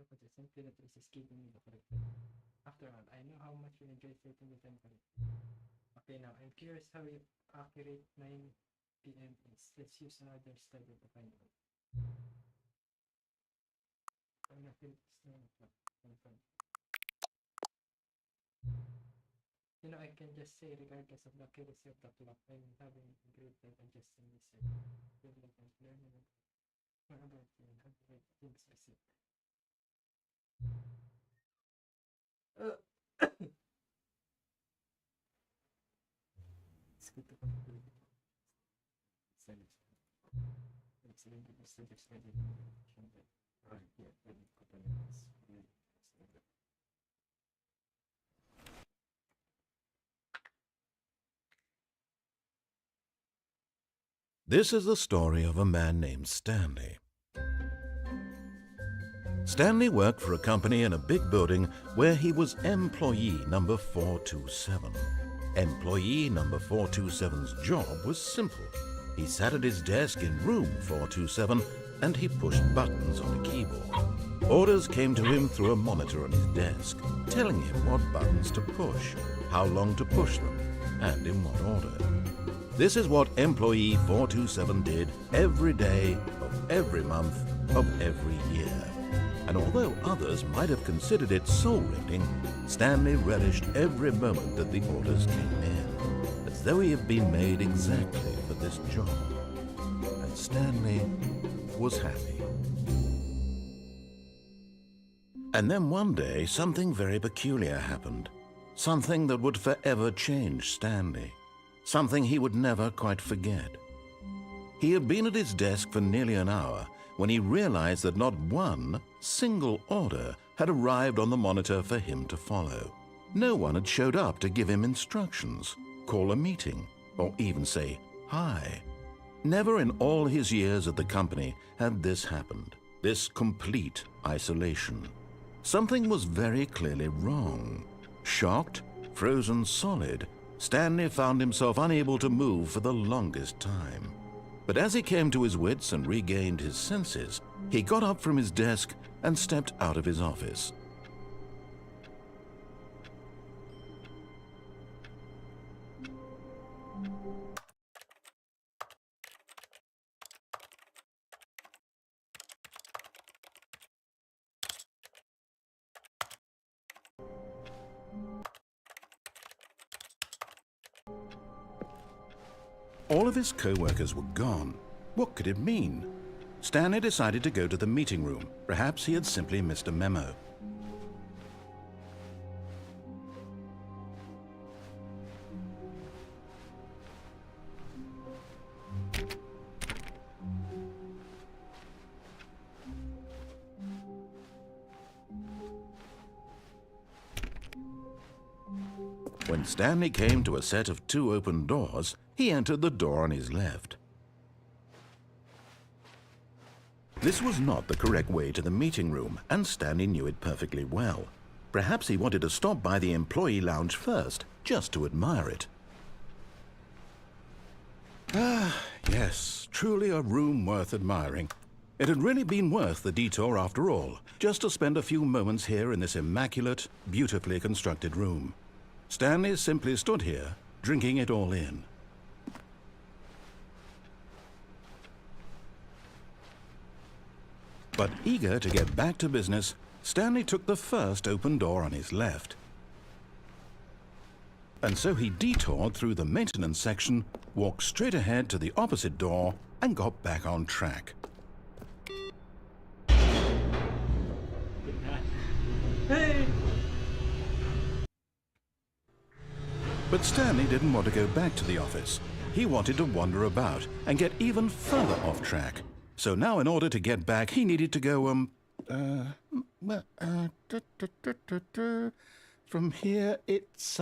look at it simply that this is giving me the correct time. After all, I know how much you enjoy setting the time correct. Okay, now I'm curious how accurate 9 p.m. is. Let's use another study to find out. I'm not feeling it's 9 o'clock. Confirm. You know, I can just say, regardless of the accuracy of the clock, I'm having a great time adjusting this set. Feel like I'm learning more about you and how to make things I said. It's good to conclude. Studies. It's really good to study right here. This is the story of a man named Stanley. Stanley worked for a company in a big building where he was employee number 427. Employee number 427's job was simple. He sat at his desk in room 427 and he pushed buttons on a keyboard. Orders came to him through a monitor on his desk, telling him what buttons to push, how long to push them, and in what order. This is what employee 427 did every day of every month of every year. And although others might have considered it soul-rending, Stanley relished every moment that the orders came in, as though he had been made exactly for this job. And Stanley was happy. And then one day, something very peculiar happened. Something that would forever change Stanley. Something he would never quite forget. He had been at his desk for nearly an hour when he realized that not one single order had arrived on the monitor for him to follow. No one had showed up to give him instructions, call a meeting, or even say hi. Never in all his years at the company had this happened, this complete isolation. Something was very clearly wrong. Shocked, frozen solid, Stanley found himself unable to move for the longest time. But as he came to his wits and regained his senses, he got up from his desk and stepped out of his office. All of his co-workers were gone. What could it mean? Stanley decided to go to the meeting room. Perhaps he had simply missed a memo. When Stanley came to a set of 2 open doors, he entered the door on his left. This was not the correct way to the meeting room, and Stanley knew it perfectly well. Perhaps he wanted to stop by the employee lounge first, just to admire it. Ah, yes, truly a room worth admiring. It had really been worth the detour after all, just to spend a few moments here in this immaculate, beautifully constructed room. Stanley simply stood here, drinking it all in. But eager to get back to business, Stanley took the first open door on his left. And so he detoured through the maintenance section, walked straight ahead to the opposite door, and got back on track. Hey! But Stanley didn't want to go back to the office. He wanted to wander about and get even further off track. So now in order to get back, he needed to go, from here it's,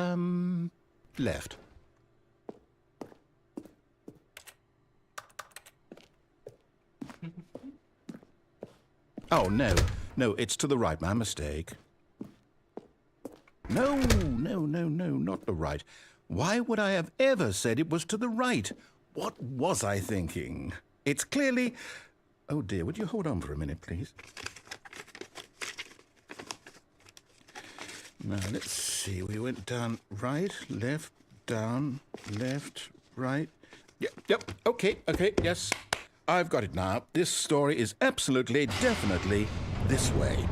left. Oh, no, it's to the right, my mistake. No, not the right. Why would I have ever said it was to the right? What was I thinking? It's clearly... Oh dear, would you hold on for a minute, please? Now, let's see. We went down right, left, down, left, right. Yep. Okay, yes. I've got it now. This story is absolutely, definitely this way.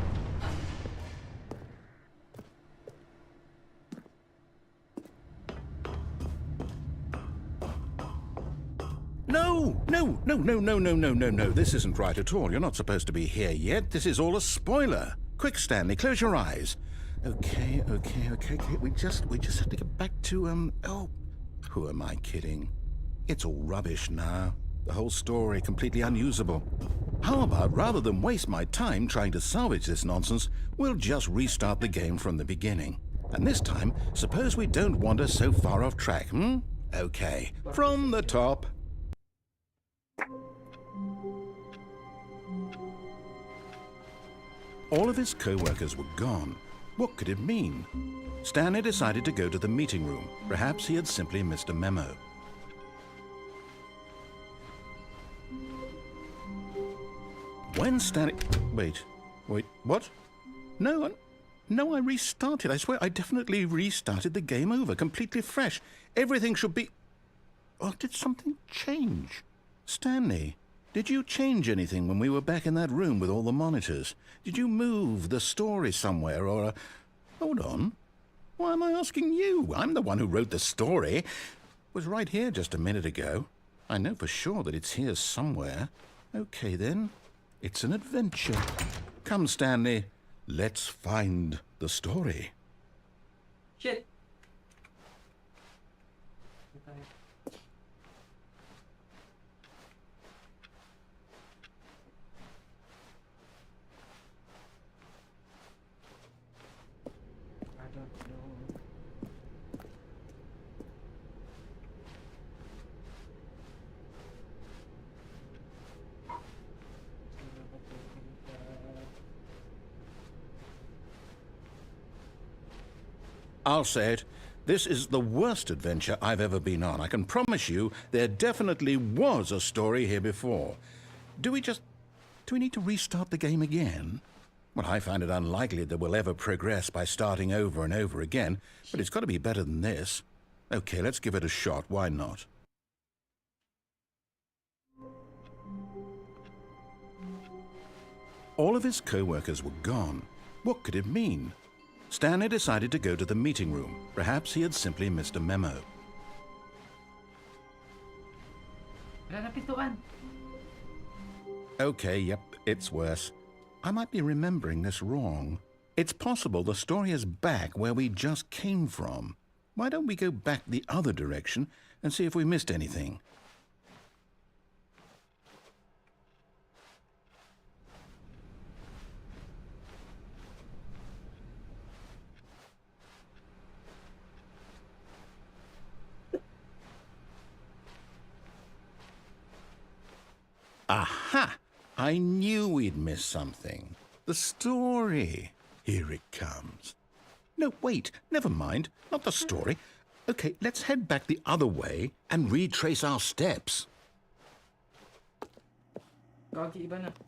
No. This isn't right at all. You're not supposed to be here yet. This is all a spoiler. Quick, Stanley, close your eyes. Okay. We just have to get back to, oh, who am I kidding? It's all rubbish now. The whole story completely unusable. How about, rather than waste my time trying to salvage this nonsense, we'll just restart the game from the beginning. And this time, suppose we don't wander so far off track, Okay, from the top. All of his co-workers were gone. What could it mean? Stanley decided to go to the meeting room. Perhaps he had simply missed a memo. When Stanley... Wait, what? No, I restarted. I swear, I definitely restarted the game over, completely fresh. Everything should be... Oh, did something change? Stanley, did you change anything when we were back in that room with all the monitors? Did you move the story somewhere or... Hold on. Why am I asking you? I'm the one who wrote the story. It was right here just a minute ago. I know for sure that it's here somewhere. Okay, then. It's an adventure. Come, Stanley. Let's find the story. Shit. I don't know. I'll say it. This is the worst adventure I've ever been on. I can promise you there definitely was a story here before. Do we need to restart the game again? Well, I find it unlikely that we'll ever progress by starting over and over again, but it's got to be better than this. Okay, let's give it a shot. Why not? All of his co-workers were gone. What could it mean? Stanley decided to go to the meeting room. Perhaps he had simply missed a memo. Okay, yep, it's worse. I might be remembering this wrong. It's possible the story is back where we just came from. Why don't we go back the other direction and see if we missed anything? Aha! I knew we'd miss something. The story. Here it comes. No, wait, never mind. Not the story. Okay, let's head back the other way and retrace our steps.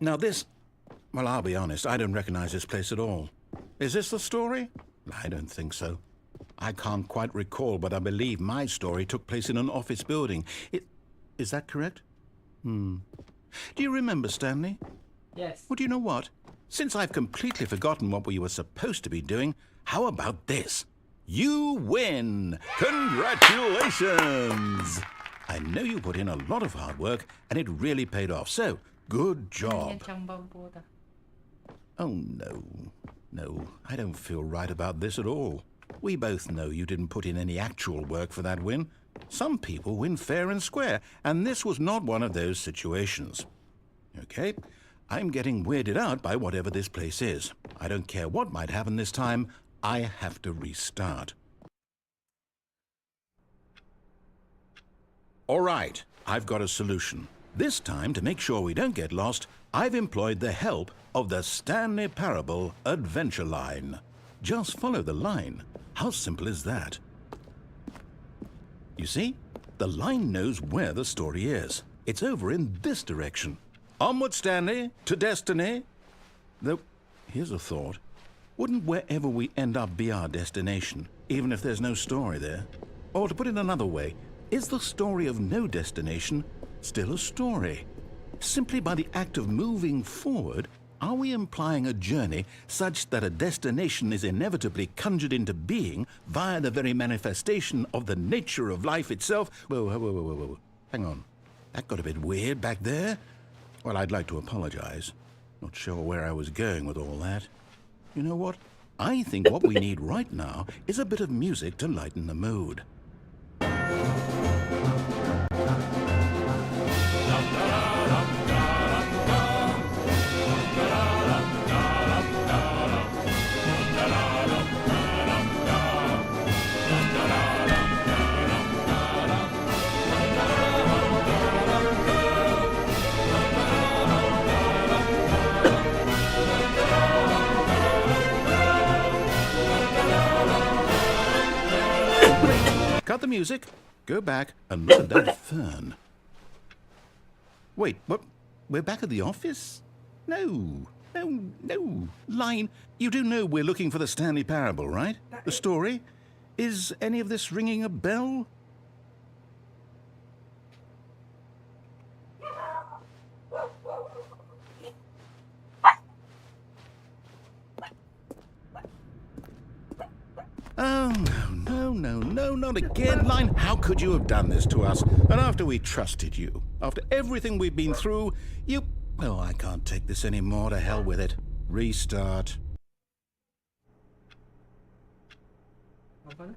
Now this... Well, I'll be honest, I don't recognize this place at all. Is this the story? I don't think so. I can't quite recall, but I believe my story took place in an office building. Is that correct? Do you remember, Stanley? Yes. Well, do you know what? Since I've completely forgotten what we were supposed to be doing, how about this? You win! Congratulations! I know you put in a lot of hard work, and it really paid off, so good job. Oh, no, I don't feel right about this at all. We both know you didn't put in any actual work for that win. Some people win fair and square, and this was not one of those situations. Okay, I'm getting weirded out by whatever this place is. I don't care what might happen this time. I have to restart. All right, I've got a solution. This time, to make sure we don't get lost, I've employed the help of the Stanley Parable Adventure Line. Just follow the line. How simple is that? You see, the line knows where the story is. It's over in this direction. Onward, Stanley, to destiny. Though, here's a thought. Wouldn't wherever we end up be our destination, even if there's no story there? Or to put it another way, is the story of no destination still a story? Simply by the act of moving forward, are we implying a journey such that a destination is inevitably conjured into being via the very manifestation of the nature of life itself? Whoa. Hang on. That got a bit weird back there. Well, I'd like to apologize. Not sure where I was going with all that. You know what? I think what we need right now is a bit of music to lighten the mood. Cut the music, go back, and look at that fern. Wait, what? We're back at the office? No. Line, you do know we're looking for the Stanley Parable, right? The story? Is any of this ringing a bell? Oh, no, not again, Line. How could you have done this to us? And after we trusted you, after everything we've been through, you... Oh, I can't take this anymore. To hell with it. Restart. Apa na?